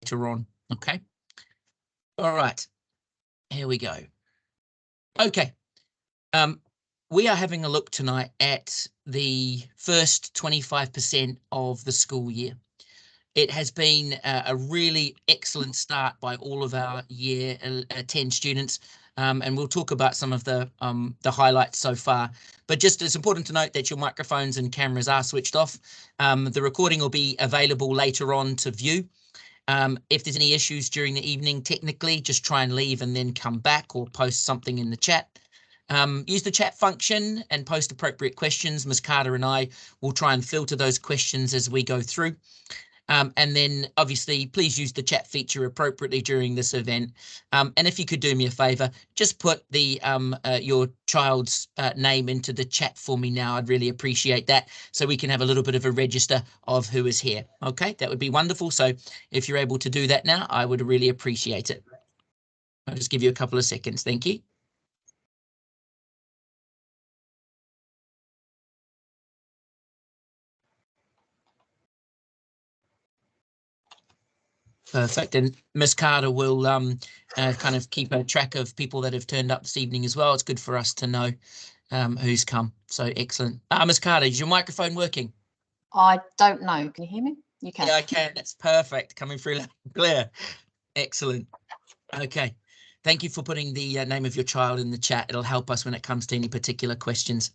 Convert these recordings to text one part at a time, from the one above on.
later on. Okay. All right. Here we go. Okay. We are having a look tonight at the first 25% of the school year. It has been a really excellent start by all of our year 10 students. And we'll talk about some of the highlights so far. But just it's important to note that your microphones and cameras are switched off. The recording will be available later on to view. If there's any issues during the evening, technically, just try and leave and then come back or post something in the chat. Use the chat function and post appropriate questions. Ms. Carter and I will try and filter those questions as we go through. And then obviously, please use the chat feature appropriately during this event. And if you could do me a favour, just put the your child's name into the chat for me now. I'd really appreciate that, so we can have a little bit of a register of who is here. Okay, that would be wonderful. So if you're able to do that now, I would really appreciate it. I'll just give you a couple of seconds. Thank you. Perfect. And Miss Carter will kind of keep a track of people that have turned up this evening as well. It's good for us to know who's come. So excellent. Miss Carter, is your microphone working? I don't know. Can you hear me? You can. Yeah, I can. That's perfect. Coming through loud and clear. Excellent. Okay. Thank you for putting the name of your child in the chat. It'll help us when it comes to any particular questions.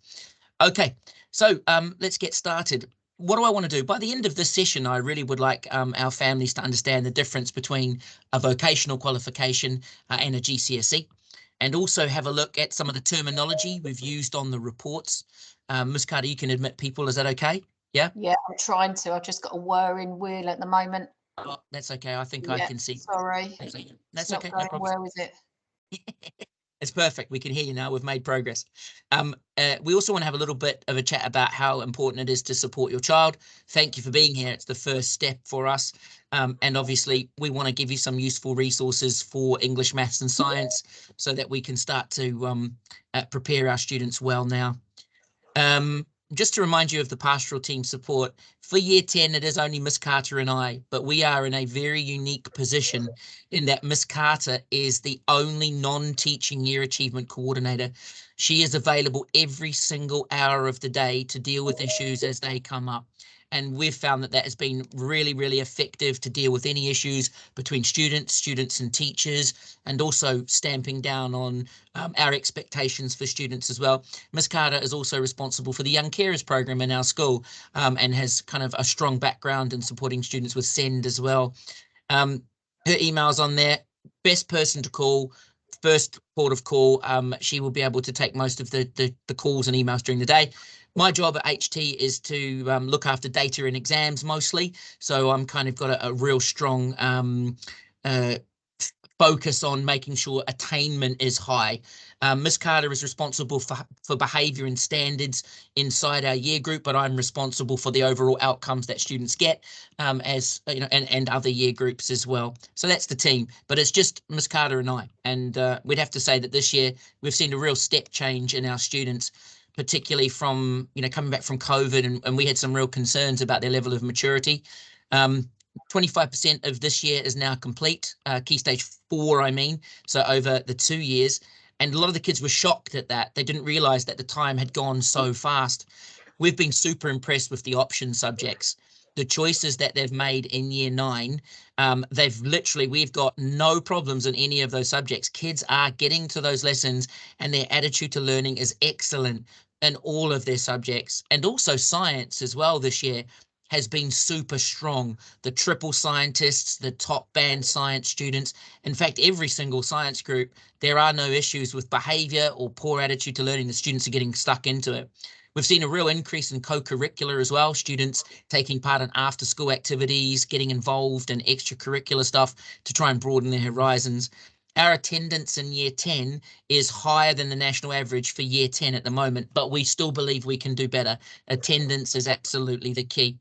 Okay. So let's get started. What do I want to do? By the end of this session, I really would like our families to understand the difference between a vocational qualification and a GCSE, and also have a look at some of the terminology we've used on the reports. Ms. Carter, you can admit people. Is that okay? Yeah? Yeah, I'm trying to. I've just got a whirring wheel at the moment. Oh, that's okay. I think I can see. Sorry. That's okay. No problem. Where is it? It's perfect. We can hear you now. We've made progress. We also want to have a little bit of a chat about how important it is to support your child. Thank you for being here. It's the first step for us. And obviously, we want to give you some useful resources for English, maths and science so that we can start to prepare our students well now. Just to remind you of the pastoral team support, for year 10, it is only Miss Carter and I, but we are in a very unique position in that Miss Carter is the only non-teaching year achievement coordinator. She is available every single hour of the day to deal with issues as they come up. And we've found that that has been really, really effective to deal with any issues between students and teachers, and also stamping down on our expectations for students as well. Ms. Carter is also responsible for the Young Carers program in our school, and has kind of a strong background in supporting students with SEND as well. Her email's on there. Best person to call, first port of call. She will be able to take most of the calls and emails during the day. My job at HT is to look after data and exams mostly. So I'm kind of got a real strong focus on making sure attainment is high. Ms. Carter is responsible for behaviour and standards inside our year group, but I'm responsible for the overall outcomes that students get, as you know, and other year groups as well. So that's the team, but it's just Ms. Carter and I. And we'd have to say that this year we've seen a real step change in our students, particularly from, you know, coming back from COVID, and we had some real concerns about their level of maturity. 25% of this year is now complete, Key Stage 4, I mean, so over the 2 years. And a lot of the kids were shocked at that. They didn't realise that the time had gone so fast. We've been super impressed with the option subjects. The choices that they've made in year 9, we've got no problems in any of those subjects. Kids are getting to those lessons and their attitude to learning is excellent in all of their subjects. And also science as well this year has been super strong. The triple scientists, the top band science students, in fact, every single science group, there are no issues with behaviour or poor attitude to learning. The students are getting stuck into it. We've seen a real increase in co-curricular as well, students taking part in after-school activities, getting involved in extracurricular stuff to try and broaden their horizons. Our attendance in year 10 is higher than the national average for year 10 at the moment, but we still believe we can do better. Attendance is absolutely the key.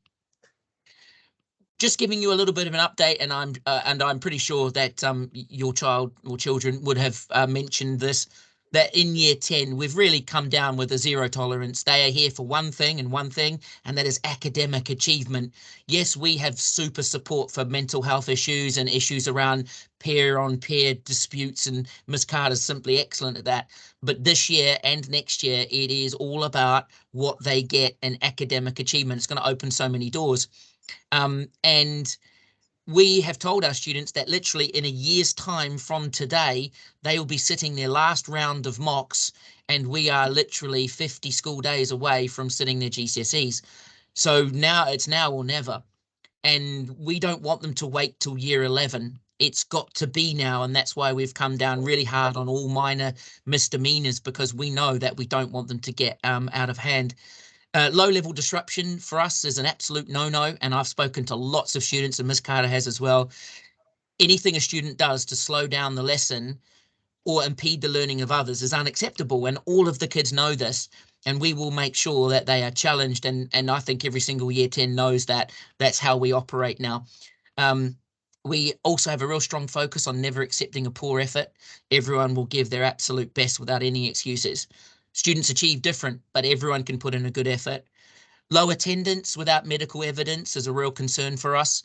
Just giving you a little bit of an update, and I'm pretty sure that your child or children would have mentioned this. that in year 10, we've really come down with a zero tolerance. They are here for one thing, and that is academic achievement. Yes, we have super support for mental health issues and issues around peer-on-peer disputes, and Miss Carter's simply excellent at that. But this year and next year, it is all about what they get in academic achievement. It's going to open so many doors. And we have told our students that literally in a year's time from today, they will be sitting their last round of mocks, and we are literally 50 school days away from sitting their GCSEs. So now it's now or never. And we don't want them to wait till year 11. It's got to be now. And that's why we've come down really hard on all minor misdemeanors, because we know that we don't want them to get out of hand. Low-level disruption for us is an absolute no-no, and I've spoken to lots of students, and Ms. Carter has as well. Anything a student does to slow down the lesson or impede the learning of others is unacceptable, and all of the kids know this, and we will make sure that they are challenged, and I think every single year 10 knows that that's how we operate now. We also have a real strong focus on never accepting a poor effort. Everyone will give their absolute best without any excuses. Students achieve different, but everyone can put in a good effort. Low attendance without medical evidence is a real concern for us.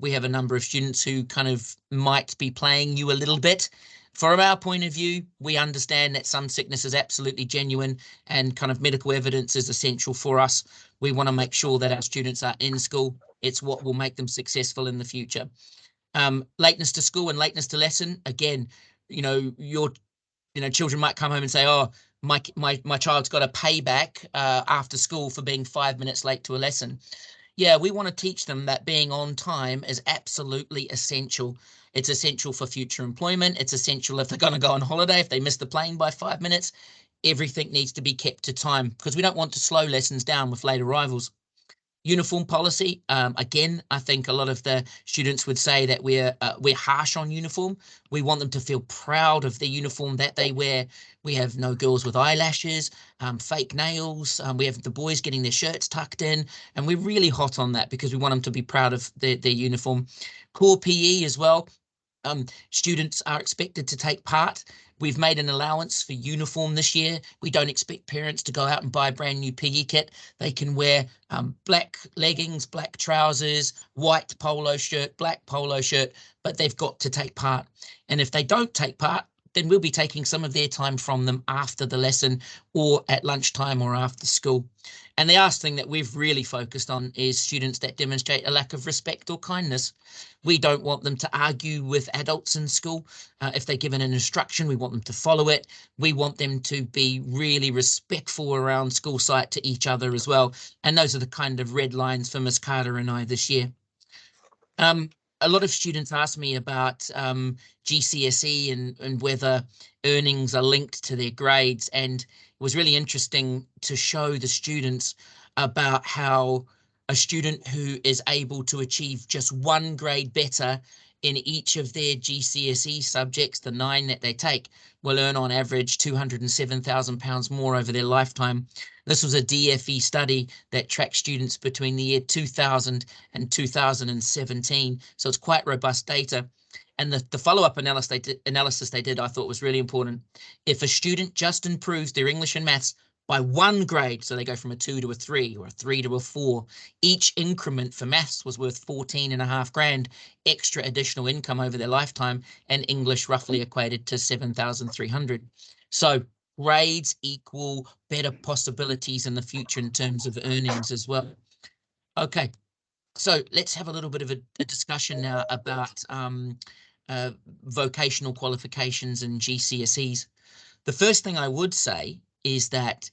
We have a number of students who kind of might be playing you a little bit. From our point of view, we understand that some sickness is absolutely genuine, and kind of medical evidence is essential for us. We want to make sure that our students are in school. It's what will make them successful in the future. Lateness to school and lateness to lesson, again, children might come home and say, oh, my child's got a payback after school for being 5 minutes late to a lesson. Yeah, we want to teach them that being on time is absolutely essential. It's essential for future employment. It's essential if they're going to go on holiday, if they miss the plane by 5 minutes. Everything needs to be kept to time, because we don't want to slow lessons down with late arrivals. Uniform policy, again, I think a lot of the students would say that we're harsh on uniform. We want them to feel proud of the uniform that they wear. We have no girls with eyelashes, fake nails. We have the boys getting their shirts tucked in, and we're really hot on that because we want them to be proud of their uniform. Core PE as well. Students are expected to take part. We've made an allowance for uniform this year. We don't expect parents to go out and buy a brand new PE kit. They can wear black leggings, black trousers, white polo shirt, black polo shirt, but they've got to take part. And if they don't take part, then we'll be taking some of their time from them after the lesson or at lunchtime or after school. And the last thing that we've really focused on is students that demonstrate a lack of respect or kindness. We don't want them to argue with adults in school. If they're given an instruction, we want them to follow it. We want them to be really respectful around school site to each other as well. And those are the kind of red lines for Ms. Carter and I this year. A lot of students ask me about GCSE and whether earnings are linked to their grades, and it was really interesting to show the students about how a student who is able to achieve just one grade better in each of their GCSE subjects, the 9 that they take, will earn on average £207,000 more over their lifetime. This was a DFE study that tracked students between the year 2000 and 2017. So it's quite robust data. And the follow-up analysis they did, I thought was really important. If a student just improves their English and maths by 1 grade, so they go from a 2 to a 3 or a 3 to a 4, each increment for maths was worth 14.5 grand extra additional income over their lifetime, and English roughly equated to 7,300. So grades equal better possibilities in the future in terms of earnings as well. Okay, so let's have a little bit of a discussion now about vocational qualifications and GCSEs. The first thing I would say is that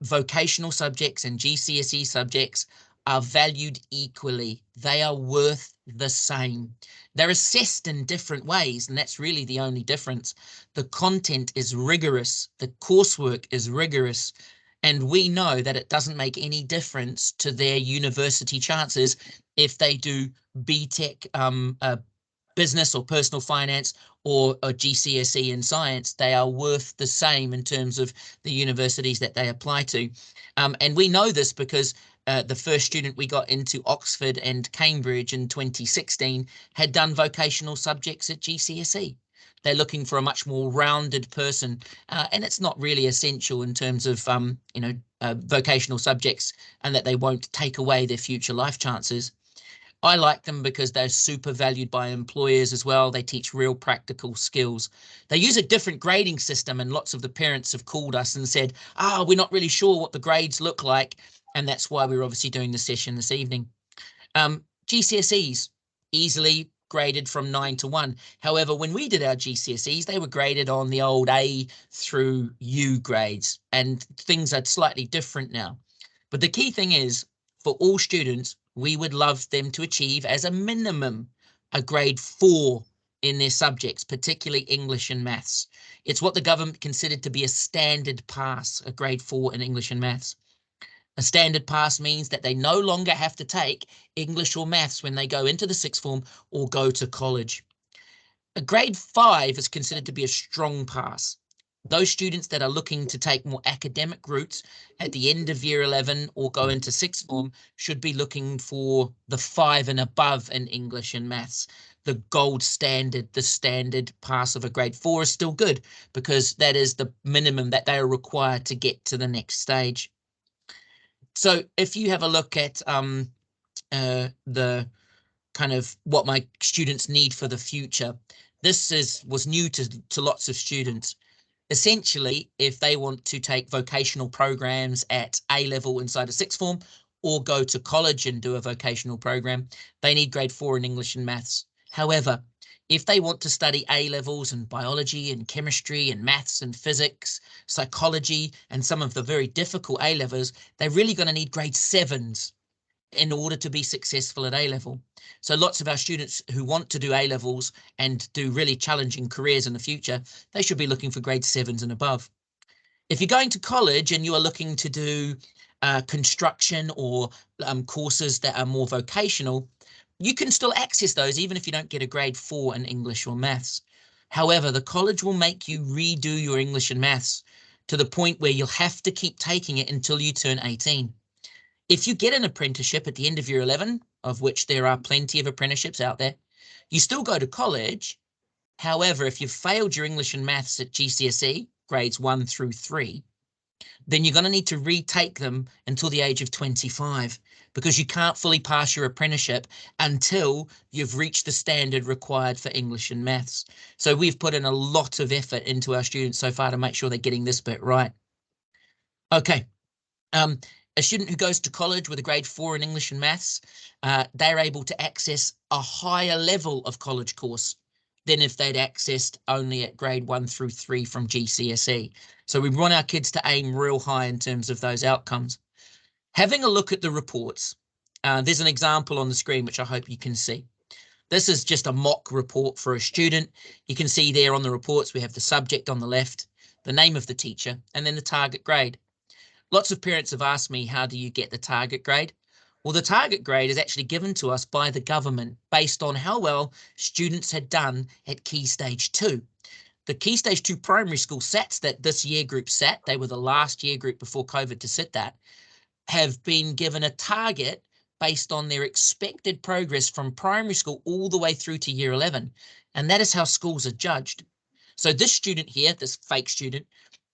vocational subjects and GCSE subjects are valued equally. They are worth the same. They're assessed in different ways, and that's really the only difference. The content is rigorous, the coursework is rigorous, and we know that it doesn't make any difference to their university chances if they do BTEC business or personal finance or a GCSE in science. They are worth the same in terms of the universities that they apply to. And we know this because the first student we got into Oxford and Cambridge in 2016 had done vocational subjects at GCSE. They're looking for a much more rounded person, and it's not really essential in terms of vocational subjects, and that they won't take away their future life chances. I like them because they're super valued by employers as well. They teach real practical skills. They use a different grading system, and lots of the parents have called us and said, we're not really sure what the grades look like. And that's why we're obviously doing the session this evening. GCSEs, easily graded from 9 to 1. However, when we did our GCSEs, they were graded on the old A through U grades, and things are slightly different now. But the key thing is, for all students, we would love them to achieve as a minimum a grade 4 in their subjects, particularly English and maths. It's what the government considered to be a standard pass, a grade 4 in English and maths. A standard pass means that they no longer have to take English or maths when they go into the sixth form or go to college. A grade 5 is considered to be a strong pass. Those students that are looking to take more academic routes at the end of year 11 or go into sixth form should be looking for the 5 and above in English and maths. The gold standard, the standard pass of a grade 4 is still good, because that is the minimum that they are required to get to the next stage. So if you have a look at the kind of what my students need for the future, this was new to lots of students. Essentially, if they want to take vocational programs at A level inside a sixth form, or go to college and do a vocational program, they need grade 4 in English and maths. However, if they want to study A levels in biology and chemistry and maths and physics, psychology, and some of the very difficult A levels, they're really going to need grade 7s in order to be successful at A level. So lots of our students who want to do A levels and do really challenging careers in the future, they should be looking for grade 7s and above. If you're going to college and you are looking to do construction or courses that are more vocational, you can still access those even if you don't get a grade 4 in English or maths. However, the college will make you redo your English and maths to the point where you'll have to keep taking it until you turn 18. If you get an apprenticeship at the end of year 11, of which there are plenty of apprenticeships out there, you still go to college. However, if you've failed your English and maths at GCSE, grades 1 through 3, then you're going to need to retake them until the age of 25, because you can't fully pass your apprenticeship until you've reached the standard required for English and maths. So we've put in a lot of effort into our students so far to make sure they're getting this bit right. Okay. A student who goes to college with a grade 4 in English and maths, they're able to access a higher level of college course than if they'd accessed only at grade 1 through 3 from GCSE. So we want our kids to aim real high in terms of those outcomes. Having a look at the reports, there's an example on the screen which I hope you can see. This is just a mock report for a student. You can see there on the reports we have the subject on the left, the name of the teacher, and then the target grade. Lots of parents have asked me, how do you get the target grade? Well, the target grade is actually given to us by the government based on how well students had done at Key Stage 2. The Key Stage 2 primary school SATs that this year group sat, they were the last year group before COVID to sit that, have been given a target based on their expected progress from primary school all the way through to year 11. And that is how schools are judged. So this student here, this fake student,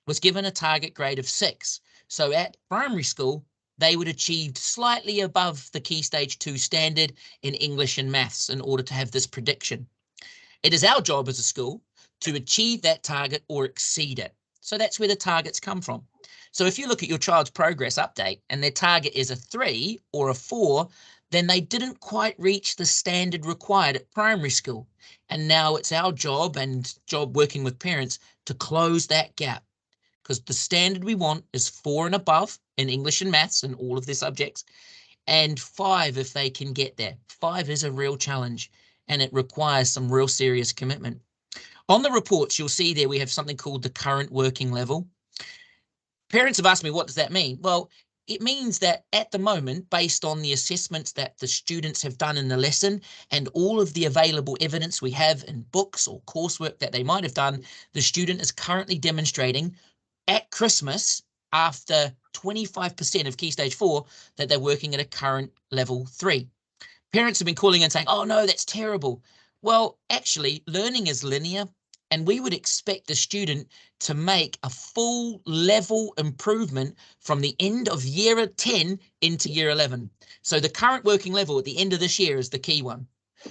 was given a target grade of 6. So at primary school, they would achieve slightly above the Key Stage 2 standard in English and maths in order to have this prediction. It is our job as a school to achieve that target or exceed it. So that's where the targets come from. So if you look at your child's progress update and their target is a 3 or a 4, then they didn't quite reach the standard required at primary school. And now it's our job and job working with parents to close that gap, because the standard we want is 4 and above in English and maths and all of their subjects, and 5 if they can get there. 5 is a real challenge, and it requires some real serious commitment. On the reports, you'll see there we have something called the current working level. Parents have asked me, what does that mean? Well, it means that at the moment, based on the assessments that the students have done in the lesson and all of the available evidence we have in books or coursework that they might have done, the student is currently demonstrating at Christmas, after 25% of Key Stage 4, that they're working at a current level 3. Parents have been calling and saying, oh no, that's terrible. Well, actually, learning is linear, And we would expect the student to make a full level improvement from the end of year 10 into year 11. So the current working level at the end of this year is the key one,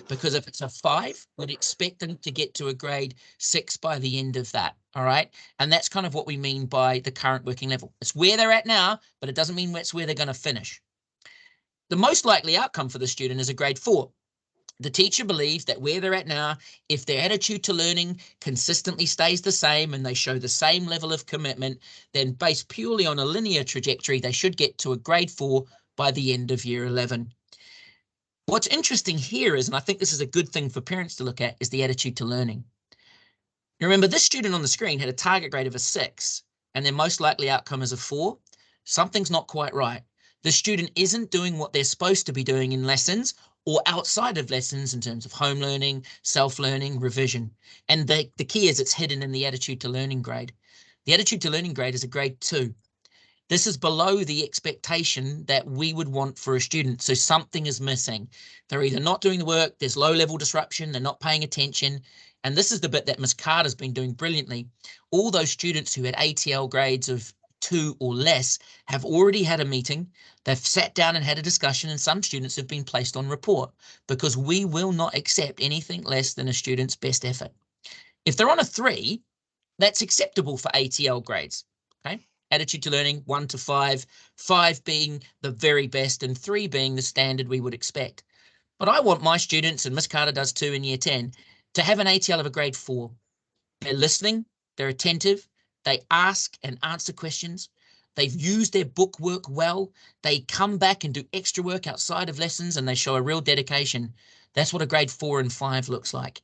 because if it's a 5, we'd expect them to get to a grade 6 by the end of that. All right. And that's kind of what we mean by the current working level. It's where they're at now, but it doesn't mean that's where they're going to finish. The most likely outcome for the student is a grade 4. The teacher believes that where they're at now, if their attitude to learning consistently stays the same and they show the same level of commitment, then based purely on a linear trajectory, they should get to a grade 4 by the end of year 11. What's interesting here is, and I think this is a good thing for parents to look at, is the attitude to learning. Remember, this student on the screen had a target grade of a 6, and their most likely outcome is a 4. Something's not quite right. The student isn't doing what they're supposed to be doing in lessons or outside of lessons in terms of home learning, self-learning, revision. And the key is it's hidden in the attitude to learning grade. The attitude to learning grade is a grade 2. This is below the expectation that we would want for a student. So something is missing. They're either not doing the work, there's low level disruption, they're not paying attention. And this is the bit that Ms. Carter's been doing brilliantly. All those students who had ATL grades of 2 or less have already had a meeting. They've sat down and had a discussion, and some students have been placed on report, because we will not accept anything less than a student's best effort. If they're on a 3, that's acceptable for ATL grades. Okay. Attitude to learning 1 to 5, 5 being the very best and 3 being the standard we would expect. But I want my students, and Miss Carter does too in year 10, to have an ATL of a grade 4. They're listening, they're attentive, they ask and answer questions, they've used their book work well, they come back and do extra work outside of lessons, and they show a real dedication. That's what a grade 4 and 5 looks like.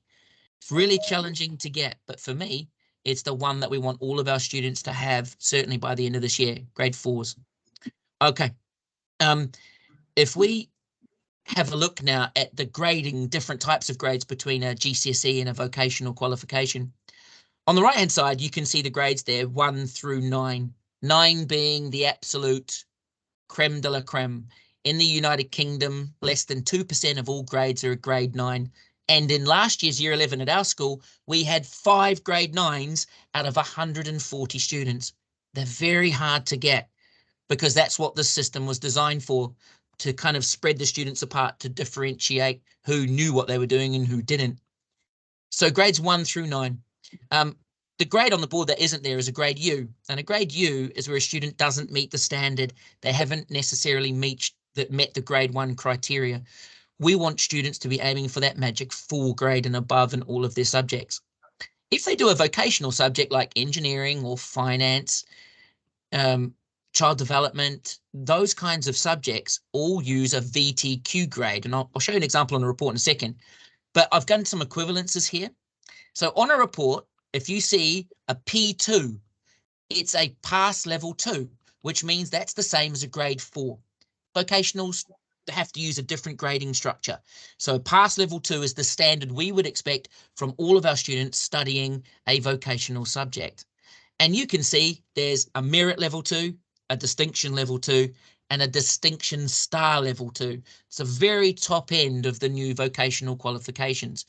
It's really challenging to get, but for me, it's the one that we want all of our students to have, certainly by the end of this year, grade 4s. Okay. If we have a look now at the grading, different types of grades between a GCSE and a vocational qualification. On the right-hand side, you can see the grades there, 1 through 9. 9 being the absolute creme de la creme. In the United Kingdom, less than 2% of all grades are a grade 9. And in last year's year 11 at our school, we had 5 grade 9s out of 140 students. They're very hard to get, because that's what this system was designed for, to kind of spread the students apart, to differentiate who knew what they were doing and who didn't. So grades 1 through 9. The grade on the board that isn't there is a grade U, and a grade U is where a student doesn't meet the standard. They haven't necessarily met the grade 1 criteria. We want students to be aiming for that magic 4 grade and above in all of their subjects. If they do a vocational subject like engineering or finance, child development, those kinds of subjects all use a VTQ grade. And I'll show you an example on a report in a second, but I've done some equivalences here. So on a report, if you see a P2, it's a pass level 2, which means that's the same as a grade 4. Vocationals have to use a different grading structure. So pass level 2 is the standard we would expect from all of our students studying a vocational subject. And you can see there's a merit level 2, a distinction level 2, and a distinction star level 2. It's the very top end of the new vocational qualifications.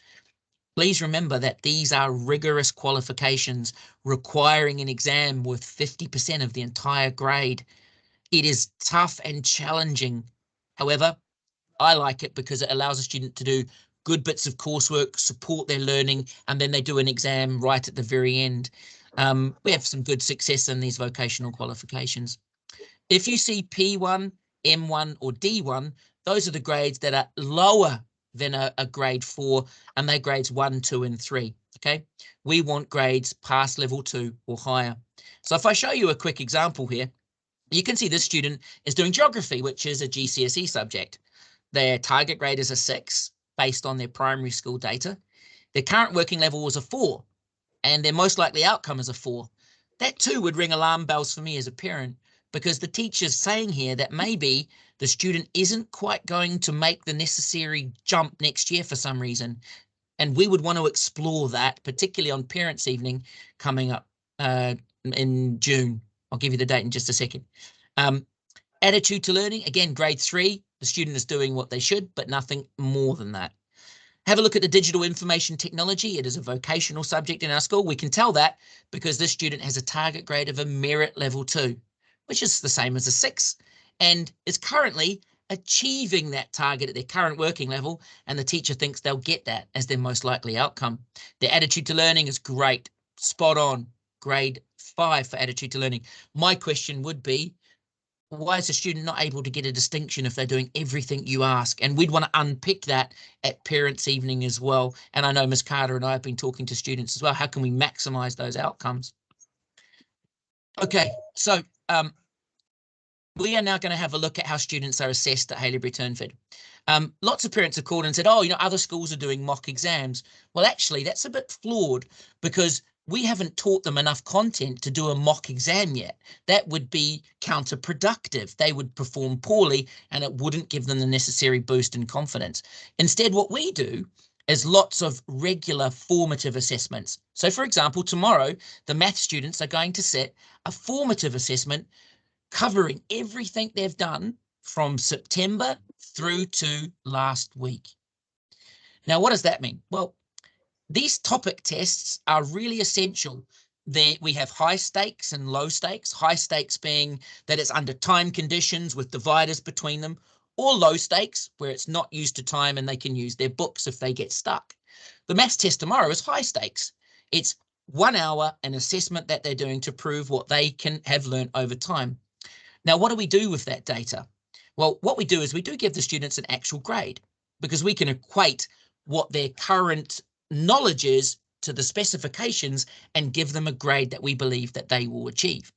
Please remember that these are rigorous qualifications requiring an exam with 50% of the entire grade. It is tough and challenging. However, I like it because it allows a student to do good bits of coursework, support their learning, and then they do an exam right at the very end. We have some good success in these vocational qualifications. If you see P1, M1, or D1, those are the grades that are lower than a grade 4, and they're grades 1, 2, and 3. Okay, we want grades past level 2 or higher. So if I show you a quick example here, you can see this student is doing geography, which is a GCSE subject. Their target grade is a 6 based on their primary school data. Their current working level was a 4, and their most likely outcome is a 4. That too would ring alarm bells for me as a parent, because the teacher's saying here that maybe the student isn't quite going to make the necessary jump next year for some reason. And we would want to explore that, particularly on Parents' Evening coming up in June. I'll give you the date in just a second. Attitude to learning, again, grade 3. The student is doing what they should, but nothing more than that. Have a look at the digital information technology. It is a vocational subject in our school. We can tell that because this student has a target grade of a merit level 2, which is the same as a 6, and is currently achieving that target at their current working level, and the teacher thinks they'll get that as their most likely outcome. Their attitude to learning is great, spot on, grade 5 for attitude to learning. My question would be, why is a student not able to get a distinction if they're doing everything you ask? And we'd want to unpick that at parents' evening as well. And I know Ms. Carter and I have been talking to students as well. How can we maximise those outcomes? Okay, so we are now going to have a look at how students are assessed at Haileybury Turnford. Lots of parents have called and said, oh, you know, other schools are doing mock exams. Well, actually, that's a bit flawed because we haven't taught them enough content to do a mock exam yet. That would be counterproductive. They would perform poorly and it wouldn't give them the necessary boost in confidence. Instead, what we do is lots of regular formative assessments. So, for example, tomorrow, the math students are going to set a formative assessment covering everything they've done from September through to last week. Now, what does that mean? Well, these topic tests are really essential. We have high stakes and low stakes, high stakes being that it's under time conditions with dividers between them, or low stakes where it's not used to time and they can use their books if they get stuck. The maths test tomorrow is high stakes. It's 1 hour, an assessment that they're doing to prove what they can have learned over time. Now, what do we do with that data? Well, what we do is we do give the students an actual grade because we can equate what their current knowledge is to the specifications and give them a grade that we believe that they will achieve.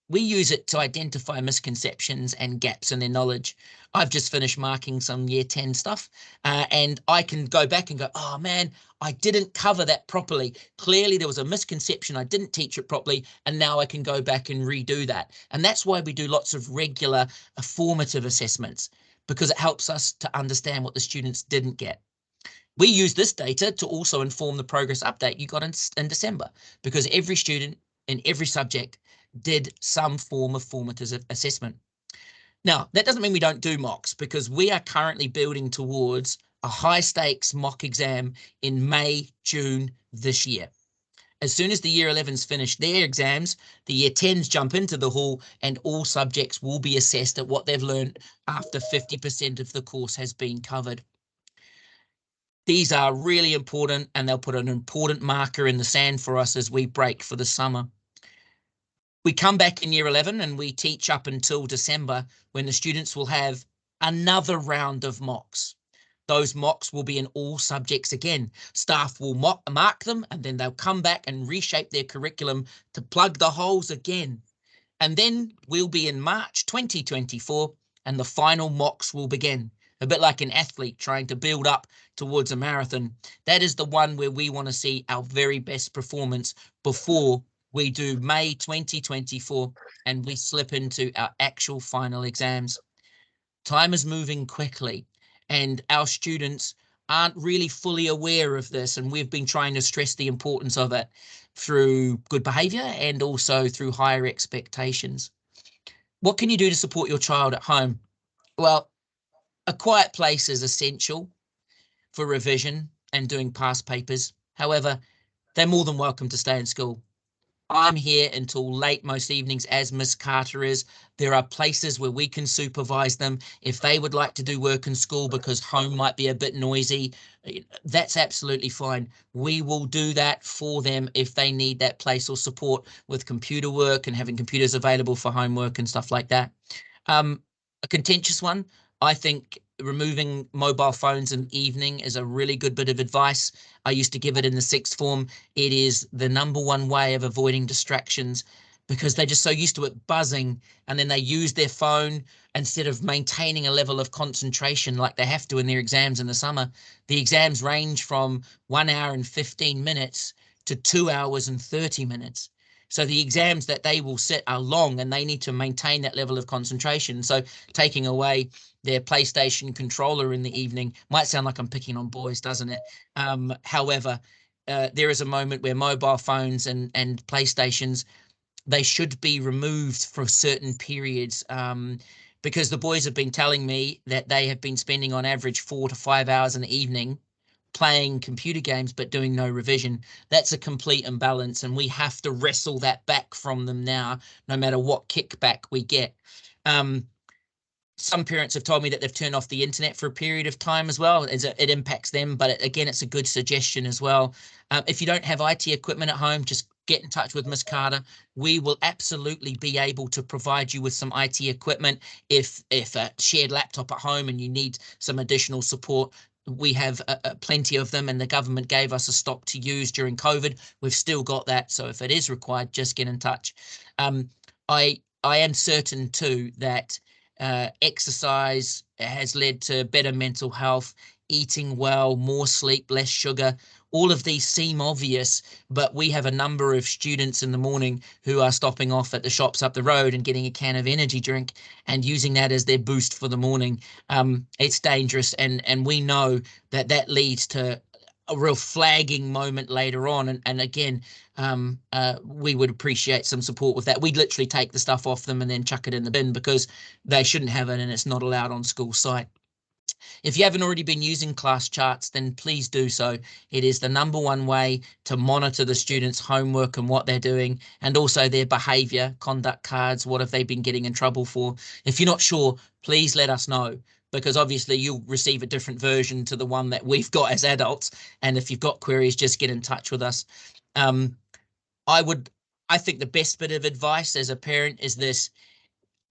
We use it to identify misconceptions and gaps in their knowledge. I've just finished marking some year 10 stuff and I can go back and go, oh man, I didn't cover that properly. Clearly there was a misconception. I didn't teach it properly. And now I can go back and redo that. And that's why we do lots of regular formative assessments, because it helps us to understand what the students didn't get. We use this data to also inform the progress update you got in December, because every student in every subject did some form of formative assessment. Now, that doesn't mean we don't do mocks, because we are currently building towards a high stakes mock exam in May, June this year. As soon as the year 11s finish their exams, the year 10s jump into the hall and all subjects will be assessed at what they've learned after 50% of the course has been covered. These are really important and they'll put an important marker in the sand for us as we break for the summer. We come back in year 11 and we teach up until December, when the students will have another round of mocks. Those mocks will be in all subjects again. Staff will mark them and then they'll come back and reshape their curriculum to plug the holes again. And then we'll be in March 2024 and the final mocks will begin. A bit like an athlete trying to build up towards a marathon. That is the one where we want to see our very best performance before we do May 2024 and we slip into our actual final exams. Time is moving quickly and our students aren't really fully aware of this, and we've been trying to stress the importance of it through good behaviour and also through higher expectations. What can you do to support your child at home? Well, a quiet place is essential for revision and doing past papers. However, they're more than welcome to stay in school. I'm here until late most evenings, as Miss Carter is. There are places where we can supervise them. If they would like to do work in school because home might be a bit noisy, that's absolutely fine. We will do that for them if they need that place or support with computer work and having computers available for homework and stuff like that. A contentious one, I think removing mobile phones in the evening is a really good bit of advice. I used to give it in the sixth form. It is the #1 way of avoiding distractions, because they're just so used to it buzzing, and then they use their phone instead of maintaining a level of concentration like they have to in their exams in the summer. The exams range from 1 hour and 15 minutes to 2 hours and 30 minutes. So the exams that they will sit are long and they need to maintain that level of concentration. So taking away their PlayStation controller in the evening might sound like I'm picking on boys, doesn't it? However, there is a moment where mobile phones and PlayStations, they should be removed for certain periods because the boys have been telling me that they have been spending on average 4 to 5 hours in the evening playing computer games but doing no revision. That's a complete imbalance, and we have to wrestle that back from them now, no matter what kickback we get. Some parents have told me that they've turned off the internet for a period of time as well. It impacts them, but again, it's a good suggestion as well. If you don't have IT equipment at home, just get in touch with Miss Carter. We will absolutely be able to provide you with some IT equipment. If a shared laptop at home and you need some additional support, we have plenty of them, and the government gave us a stock to use during COVID. We've still got that, so if it is required, just get in touch. I am certain too that exercise has led to better mental health, eating well, more sleep, less sugar. All of these seem obvious, but we have a number of students in the morning who are stopping off at the shops up the road and getting a can of energy drink and using that as their boost for the morning. It's dangerous, and we know that that leads to a real flagging moment later on. And again, we would appreciate some support with that. We'd literally take the stuff off them and then chuck it in the bin because they shouldn't have it and it's not allowed on school site. If you haven't already been using class charts, then please do so. It is the #1 way to monitor the students' homework and what they're doing, and also their behaviour, conduct cards, what have they been getting in trouble for. If you're not sure, please let us know, because obviously you'll receive a different version to the one that we've got as adults. And if you've got queries, just get in touch with us. I think the best bit of advice as a parent is this: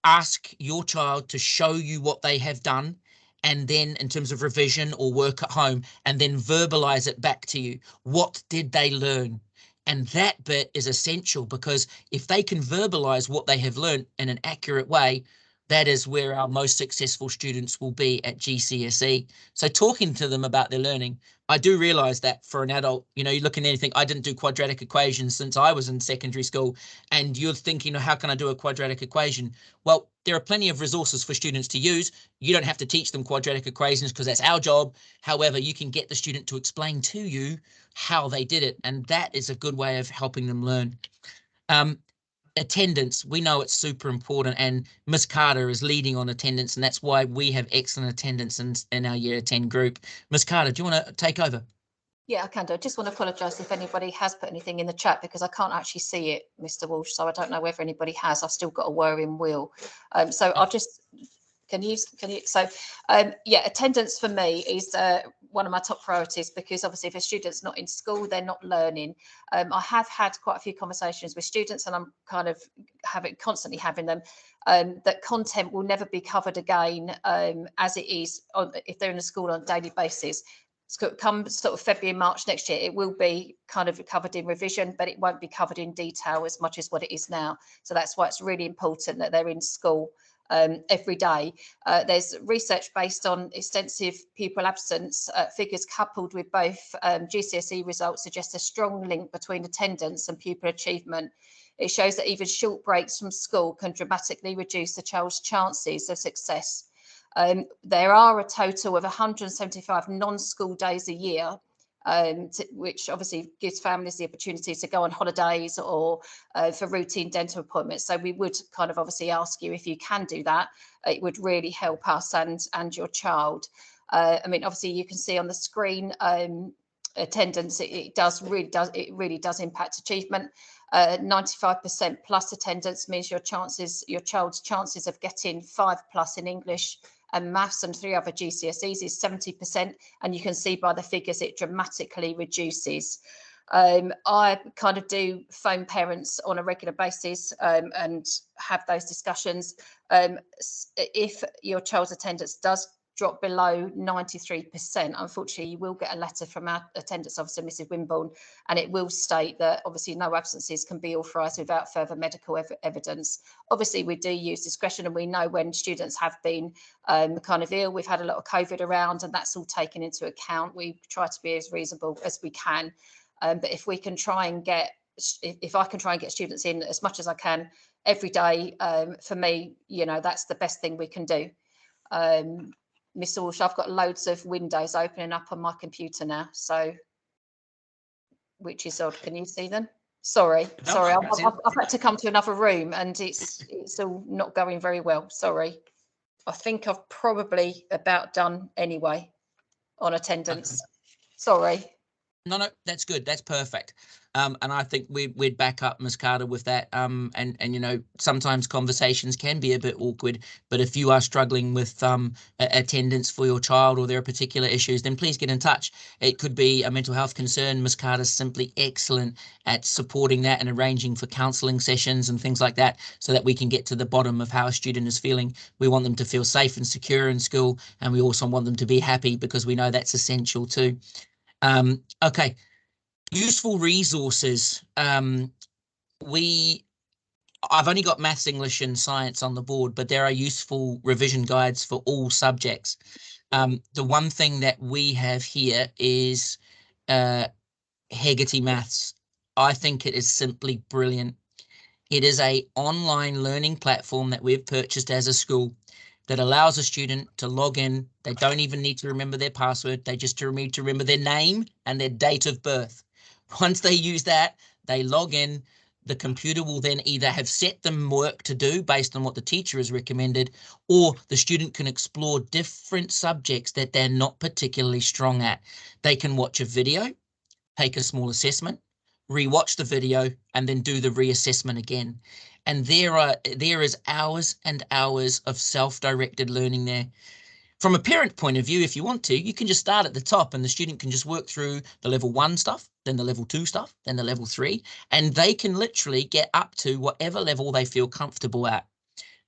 ask your child to show you what they have done, and then in terms of revision or work at home, and then verbalize it back to you. What did they learn? And that bit is essential, because if they can verbalize what they have learned in an accurate way, that is where our most successful students will be at GCSE. So talking to them about their learning, I do realize that for an adult, you look at anything, I didn't do quadratic equations since I was in secondary school, and you're thinking, how can I do a quadratic equation? Well, there are plenty of resources for students to use. You don't have to teach them quadratic equations because that's our job. However, you can get the student to explain to you how they did it, and that is a good way of helping them learn. Attendance, we know it's super important, and Miss Carter is leading on attendance, and that's why we have excellent attendance in our Year 10 group. Miss Carter, do you want to take over? Yeah, I can do. I just want to apologise if anybody has put anything in the chat, because I can't actually see it, Mr Walsh, so I don't know whether anybody has. I've still got a whirring wheel. So I'll just, can you, so yeah, attendance for me is one of my top priorities, because obviously if a student's not in school, they're not learning. I have had quite a few conversations with students, and I'm kind of constantly having them, that content will never be covered again as it is if they're in a school on a daily basis. Come sort of February, March next year, it will be kind of covered in revision, but it won't be covered in detail as much as what it is now. So that's why it's really important that they're in school every day. There's research based on extensive pupil absence figures, coupled with both GCSE results, suggest a strong link between attendance and pupil achievement. It shows that even short breaks from school can dramatically reduce the child's chances of success. There are a total of 175 non-school days a year, which obviously gives families the opportunity to go on holidays or for routine dental appointments. So we would kind of obviously ask you, if you can do that, it would really help us and your child. I mean, obviously you can see on the screen attendance, it really does impact achievement. 95% plus attendance means your child's chances of getting 5+ in English and maths and 3 other GCSEs is 70%, and you can see by the figures it dramatically reduces. I kind of do phone parents on a regular basis and have those discussions. If your child's attendance does drop below 93%, unfortunately you will get a letter from our attendance officer, Mrs Wimborne, and it will state that obviously no absences can be authorised without further medical evidence. Obviously we do use discretion, and we know when students have been kind of ill. We've had a lot of COVID around, and that's all taken into account. We try to be as reasonable as we can, but if we can try and get, if I can try and get students in as much as I can every day, for me, that's the best thing we can do. Mr Walsh, I've got loads of windows opening up on my computer now, so, which is odd. Can you see them? Sorry, I've had to come to another room, and it's all not going very well. Sorry. I think I've probably about done anyway on attendance. Sorry. No, that's good. That's perfect. And I think we'd back up Ms. Carter with that. And you know, sometimes conversations can be a bit awkward, but if you are struggling with attendance for your child or there are particular issues, then please get in touch. It could be a mental health concern. Ms. Carter's simply excellent at supporting that and arranging for counselling sessions and things like that, so that we can get to the bottom of how a student is feeling. We want them to feel safe and secure in school, and we also want them to be happy, because we know that's essential too. Okay, useful resources. I've only got maths, English and science on the board, but there are useful revision guides for all subjects. The one thing that we have here is Hegarty Maths. I think it is simply brilliant. It is an online learning platform that we've purchased as a school that allows a student to log in. They don't even need to remember their password. They just need to remember their name and their date of birth. Once they use that, they log in. The computer will then either have set them work to do based on what the teacher has recommended, or the student can explore different subjects that they're not particularly strong at. They can watch a video, take a small assessment, re-watch the video, and then do the reassessment again. And there is hours and hours of self-directed learning there. From a parent point of view, if you want to, you can just start at the top and the student can just work through the level 1 stuff, then the level 2 stuff, then the level 3, and they can literally get up to whatever level they feel comfortable at.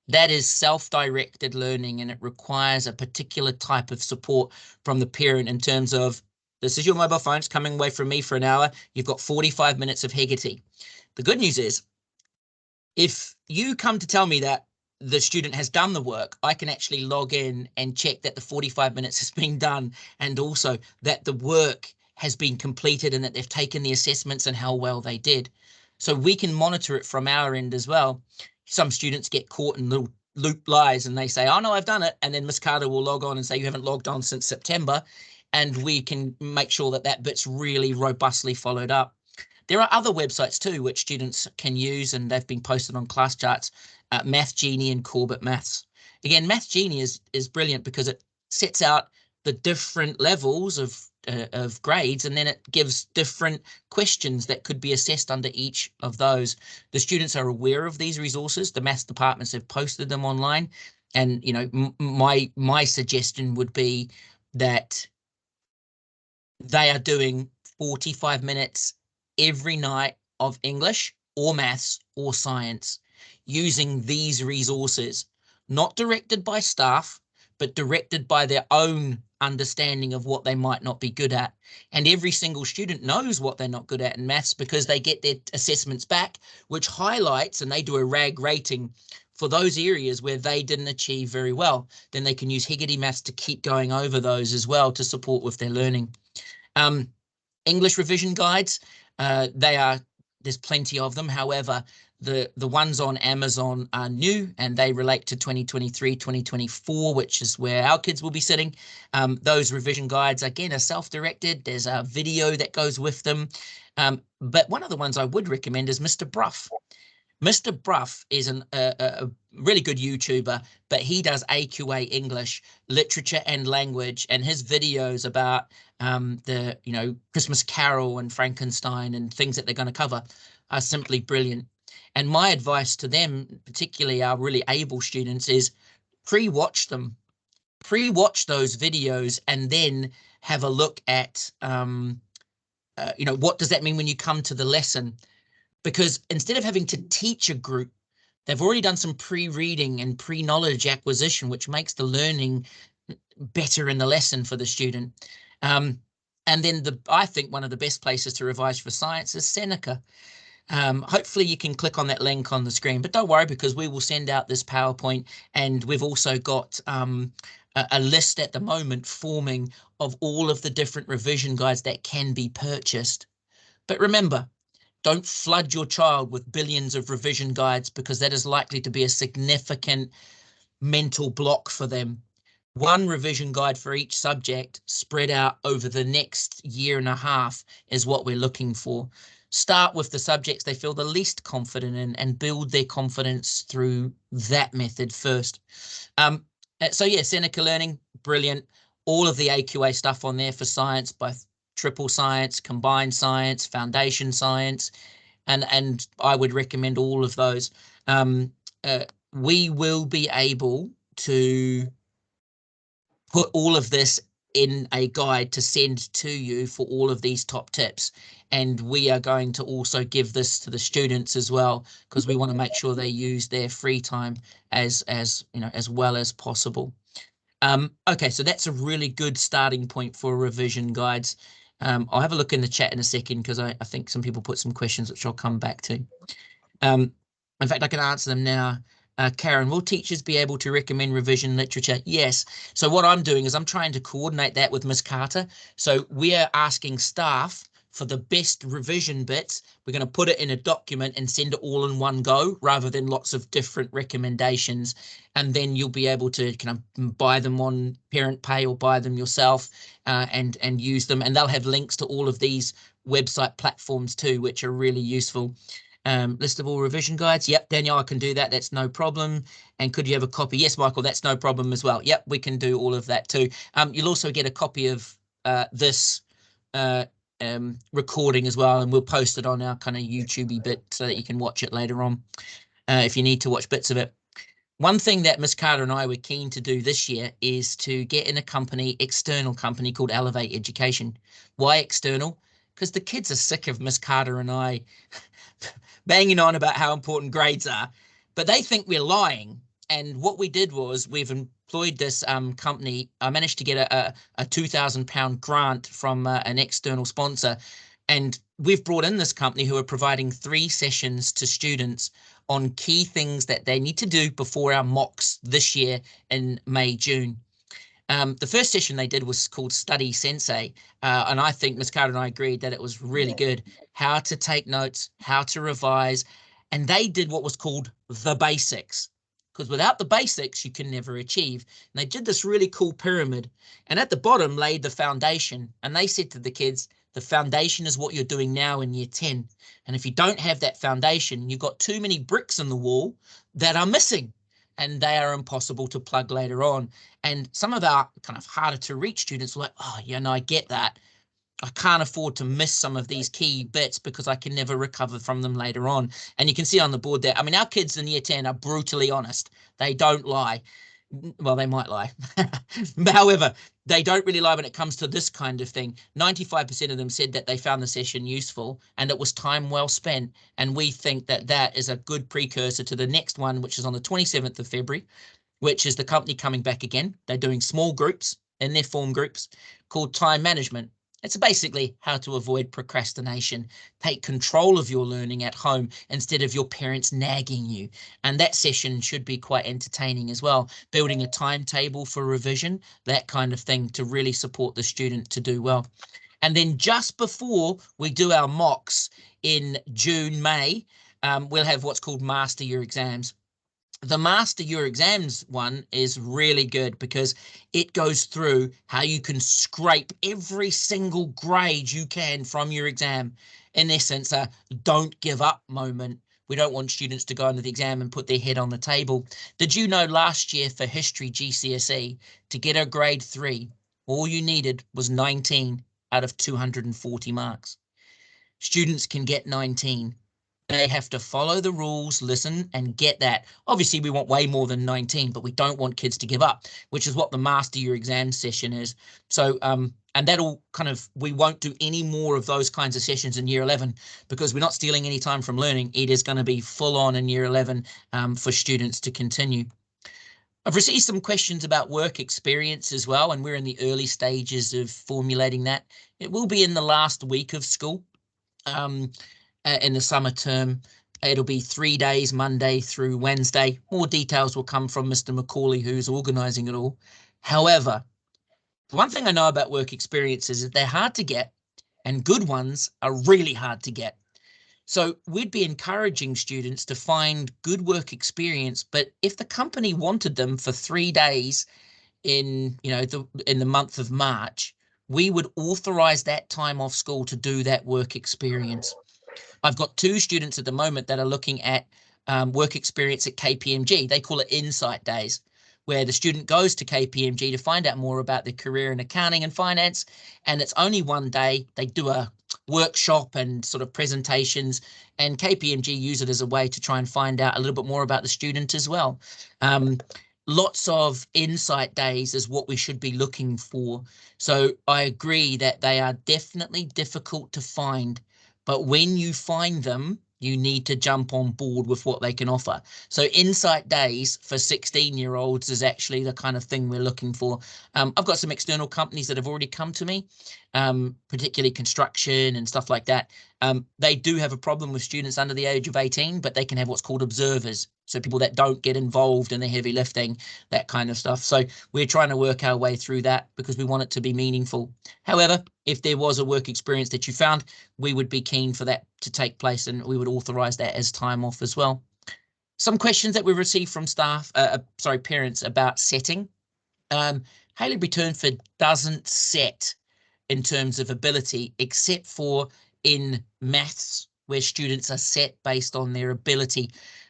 That is self-directed learning, and it requires a particular type of support from the parent in terms of, this is your mobile phone, it's coming away from me for an hour, you've got 45 minutes of Hegarty. The good news is, if you come to tell me that the student has done the work, I can actually log in and check that the 45 minutes has been done, and also that the work has been completed and that they've taken the assessments and how well they did. So we can monitor it from our end as well. Some students get caught in little loop lies and they say, oh no, I've done it. And then Miss Carter will log on and say, you haven't logged on since September. And we can make sure that that bit's really robustly followed up. There are other websites too, which students can use, and they've been posted on class charts, Math Genie and Corbett Maths. Again, Math Genie is brilliant because it sets out the different levels of grades, and then it gives different questions that could be assessed under each of those. The students are aware of these resources. The maths departments have posted them online, and you know, my suggestion would be that they are doing 45 minutes every night of English or maths or science using these resources, not directed by staff, but directed by their own understanding of what they might not be good at. And every single student knows what they're not good at in maths because they get their assessments back, which highlights, and they do a RAG rating for those areas where they didn't achieve very well. Then they can use Hegarty Maths to keep going over those as well to support with their learning. English revision guides, there's plenty of them. However, the ones on Amazon are new and they relate to 2023, 2024, which is where our kids will be sitting. Those revision guides, again, are self-directed. There's a video that goes with them. But one of the ones I would recommend is Mr. Bruff. Mr. Bruff is a really good YouTuber, but he does AQA English, literature and language, and his videos about the, you know, Christmas Carol and Frankenstein and things that they're going to cover are simply brilliant. And my advice to them, particularly our really able students, is pre-watch them. Pre-watch those videos and then have a look at, you know, what does that mean when you come to the lesson? Because instead of having to teach a group, they've already done some pre-reading and pre-knowledge acquisition, which makes the learning better in the lesson for the student. And then I think one of the best places to revise for science is Seneca. Hopefully you can click on that link on the screen, but don't worry, because we will send out this PowerPoint, and we've also got a list at the moment forming of all of the different revision guides that can be purchased. But remember, don't flood your child with billions of revision guides, because that is likely to be a significant mental block for them. One revision guide for each subject spread out over the next year and a half is what we're looking for. Start with the subjects they feel the least confident in and build their confidence through that method first. So yeah, Seneca Learning, brilliant. All of the AQA stuff on there for science, both triple science, combined science, foundation science, and I would recommend all of those. Uh, we will be able to put all of this in a guide to send to you for all of these top tips. And we are going to also give this to the students as well, because we want to make sure they use their free time as well as possible. Okay, so that's a really good starting point for revision guides. I'll have a look in the chat in a second, because I think some people put some questions which I'll come back to. In fact, I can answer them now. Karen, will teachers be able to recommend revision literature? Yes. So what I'm doing is I'm trying to coordinate that with Miss Carter. So we are asking staff for the best revision bits. We're going to put it in a document and send it all in one go, rather than lots of different recommendations. And then you'll be able to kind of buy them on Parent Pay or buy them yourself, and use them. And they'll have links to all of these website platforms too, which are really useful. List of all revision guides. Yep, Danielle, I can do that. That's no problem. And could you have a copy? Yes, Michael, that's no problem as well. Yep, we can do all of that too. You'll also get a copy of this recording as well, and we'll post it on our kind of YouTube bit so that you can watch it later on if you need to watch bits of it. One thing that Miss Carter and I were keen to do this year is to get in a external company called Elevate Education. Why external? Because the kids are sick of Miss Carter and I banging on about how important grades are, but they think we're lying. And what we did was we've employed this company. I managed to get a £2,000 grant from an external sponsor. And we've brought in this company who are providing 3 sessions to students on key things that they need to do before our mocks this year in May, June. The first session they did was called Study Sensei, and I think Ms. Carter and I agreed that it was really good. How to take notes, how to revise, and they did what was called the basics, because without the basics, you can never achieve. And they did this really cool pyramid, and at the bottom laid the foundation, and they said to the kids, the foundation is what you're doing now in year 10. And if you don't have that foundation, you've got too many bricks in the wall that are missing, and they are impossible to plug later on. And some of our kind of harder to reach students were like, oh, yeah, no, I get that. I can't afford to miss some of these key bits because I can never recover from them later on. And you can see on the board there, I mean, our kids in year 10 are brutally honest. They don't lie. Well, they might lie. However, they don't really lie when it comes to this kind of thing. 95% of them said that they found the session useful and it was time well spent. And we think that that is a good precursor to the next one, which is on the 27th of February, which is the company coming back again. They're doing small groups in their form groups called Time Management. It's basically how to avoid procrastination, take control of your learning at home instead of your parents nagging you. And that session should be quite entertaining as well. Building a timetable for revision, that kind of thing to really support the student to do well. And then just before we do our mocks in June, May, we'll have what's called Master Your Exams. The Master Your Exams one is really good because it goes through how you can scrape every single grade you can from your exam. In essence, a don't give up moment. We don't want students to go into the exam and put their head on the table. Did you know last year for history GCSE, to get a grade 3, all you needed was 19 out of 240 marks. Students can get 19. They have to follow the rules, listen, and get that. Obviously, we want way more than 19, but we don't want kids to give up, which is what the Master Your Exam session is. So, and that'll kind of, we won't do any more of those kinds of sessions in year 11 because we're not stealing any time from learning. It is going to be full on in year 11 for students to continue. I've received some questions about work experience as well, and we're in the early stages of formulating that. It will be in the last week of school. In the summer term, it'll be 3 days, Monday through Wednesday. More details will come from Mr. Macaulay, who's organising it all. However, one thing I know about work experiences is that they're hard to get, and good ones are really hard to get. So we'd be encouraging students to find good work experience, but if the company wanted them for 3 days in the month of March, we would authorise that time off school to do that work experience. I've got 2 students at the moment that are looking at work experience at KPMG. They call it Insight Days. where the student goes to KPMG to find out more about their career in accounting and finance. And it's only one day. They do a workshop and sort of presentations, and KPMG use it as a way to try and find out a little bit more about the student as well. Lots of insight days is what we should be looking for. So I agree that they are definitely difficult to find, but when you find them, you need to jump on board with what they can offer. So insight days for 16-year-olds is actually the kind of thing we're looking for. I've got some external companies that have already come to me, particularly construction and stuff like that. They do have a problem with students under the age of 18, but they can have what's called observers. So people that don't get involved in the heavy lifting, that kind of stuff. So we're trying to work our way through that because we want it to be meaningful. However, if there was a work experience that you found, we would be keen for that to take place, and we would authorise that as time off as well. Some questions that we received from parents about setting. Haileybury Turnford doesn't set in terms of ability, except for in maths, where students are set based on their ability.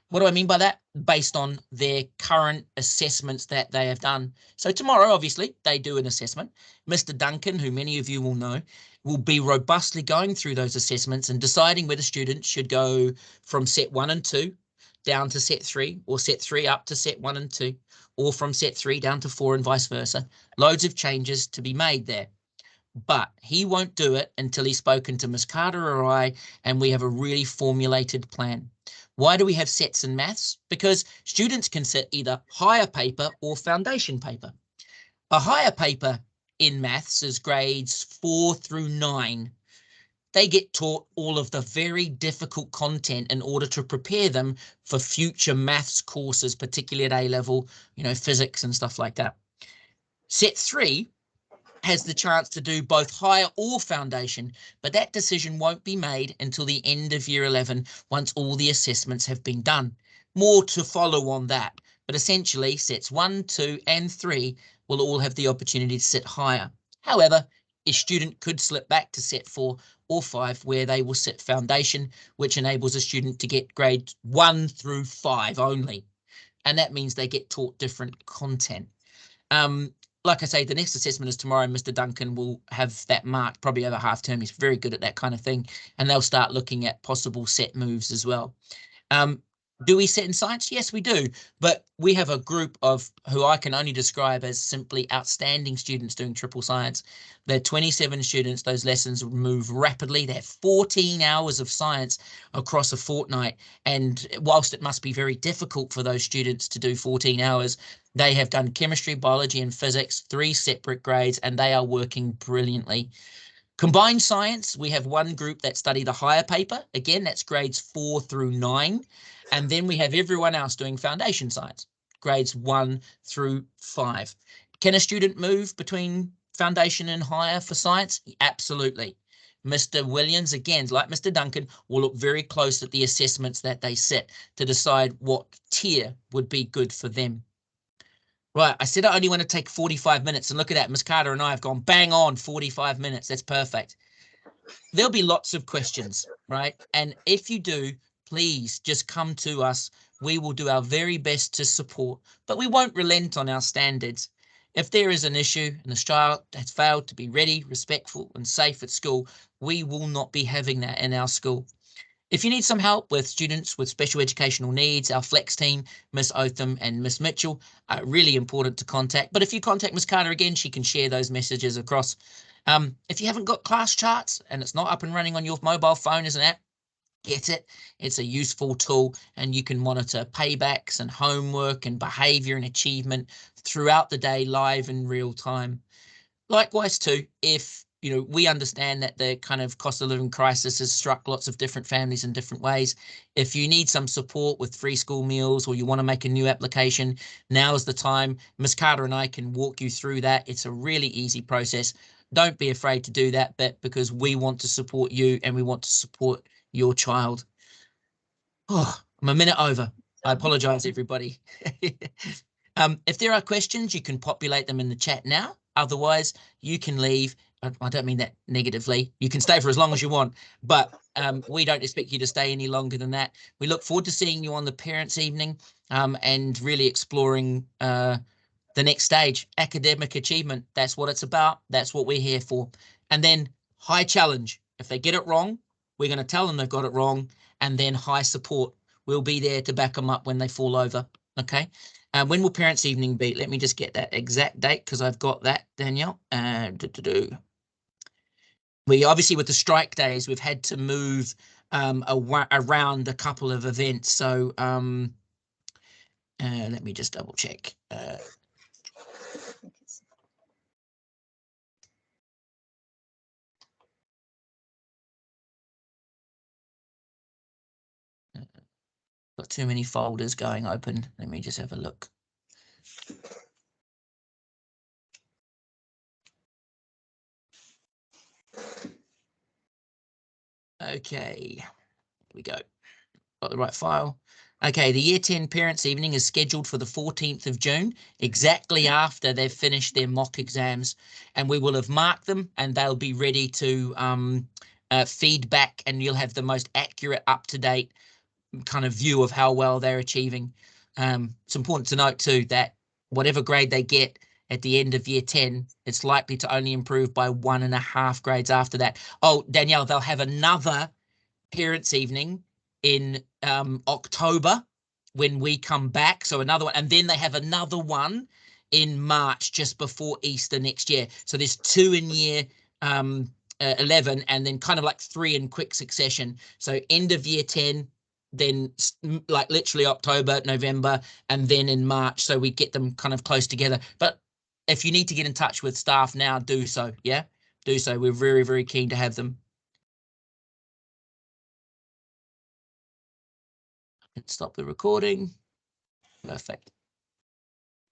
What do I mean by that? Based on their current assessments that they have done. So tomorrow, obviously, they do an assessment. Mr. Duncan, who many of you will know, will be robustly going through those assessments and deciding whether students should go from set 1 and 2 down to set 3, or set 3 up to set 1 and 2, or from set 3 down to 4 and vice versa. Loads of changes to be made there. But he won't do it until he's spoken to Miss Carter or I, and we have a really formulated plan. Why do we have sets in maths? Because students can sit either higher paper or foundation paper. A higher paper in maths is grades 4 through 9. They get taught all of the very difficult content in order to prepare them for future maths courses, particularly at A level, physics and stuff like that. Set 3 has the chance to do both higher or foundation, but that decision won't be made until the end of year 11 once all the assessments have been done. More to follow on that, but essentially sets 1, 2 and 3 will all have the opportunity to sit higher. However, a student could slip back to set 4 or 5 where they will sit foundation, which enables a student to get grades 1 through 5 only. And that means they get taught different content. Like I say, the next assessment is tomorrow. Mr. Duncan will have that marked probably over half term. He's very good at that kind of thing. And they'll start looking at possible set moves as well. Do we set in science? Yes, we do. But we have a group of who I can only describe as simply outstanding students doing triple science. They're 27 students. Those lessons move rapidly. They have 14 hours of science across a fortnight. And whilst it must be very difficult for those students to do 14 hours, they have done chemistry, biology, and physics, 3 separate grades, and they are working brilliantly. Combined science, we have one group that study the higher paper. Again, that's grades 4 through 9. And then we have everyone else doing foundation science, grades 1 through 5. Can a student move between foundation and higher for science? Absolutely. Mr. Williams, again, like Mr. Duncan, will look very close at the assessments that they set to decide what tier would be good for them. Right, I said I only want to take 45 minutes, and look at that. Miss Carter and I have gone bang on 45 minutes. That's perfect. There'll be lots of questions, right? And if you do, please just come to us. We will do our very best to support, but we won't relent on our standards. If there is an issue and the child has failed to be ready, respectful, and safe at school, we will not be having that in our school. If you need some help with students with special educational needs, our flex team, Miss Otham and Miss Mitchell, are really important to contact. But if you contact Miss Carter again, she can share those messages across. If you haven't got class charts and it's not up and running on your mobile phone as an app, get it. It's a useful tool, and you can monitor paybacks and homework and behaviour and achievement throughout the day, live in real time. Likewise too, if we understand that the kind of cost of living crisis has struck lots of different families in different ways. If you need some support with free school meals, or you want to make a new application, now is the time. Miss Carter and I can walk you through that. It's a really easy process. Don't be afraid to do that bit, because we want to support you and we want to support your child. Oh, I'm a minute over. I apologise, everybody. If there are questions, you can populate them in the chat now. Otherwise, you can leave. I don't mean that negatively. You can stay for as long as you want, but we don't expect you to stay any longer than that. We look forward to seeing you on the parents' evening and really exploring The next stage, academic achievement. That's what it's about. That's what we're here for. And then high challenge. If they get it wrong, we're going to tell them they've got it wrong. And then high support. We'll be there to back them up when they fall over. Okay. When will parents' evening be? Let me just get that exact date because I've got that, Danielle. We obviously, with the strike days, we've had to move around a couple of events. So let me just double check. Got too many folders going open. Let me just have a look. Okay, here we go. Got the right file. Okay, the Year 10 Parents' Evening is scheduled for the 14th of June, exactly after they've finished their mock exams. And we will have marked them and they'll be ready to feedback, and you'll have the most accurate, up-to-date kind of view of how well they're achieving. It's important to note too that whatever grade they get at the end of Year 10, it's likely to only improve by 1.5 grades after that. Oh, Danielle, they'll have another Parents' Evening in October when we come back. So another one, and then they have another one in March just before Easter next year. So there's 2 in Year 11 and then kind of like 3 in quick succession. So end of Year 10, then like literally October, November, and then in March. So we get them kind of close together. But if you need to get in touch with staff now, do so. Yeah, do so. We're very, very keen to have them. Stop the recording. Perfect.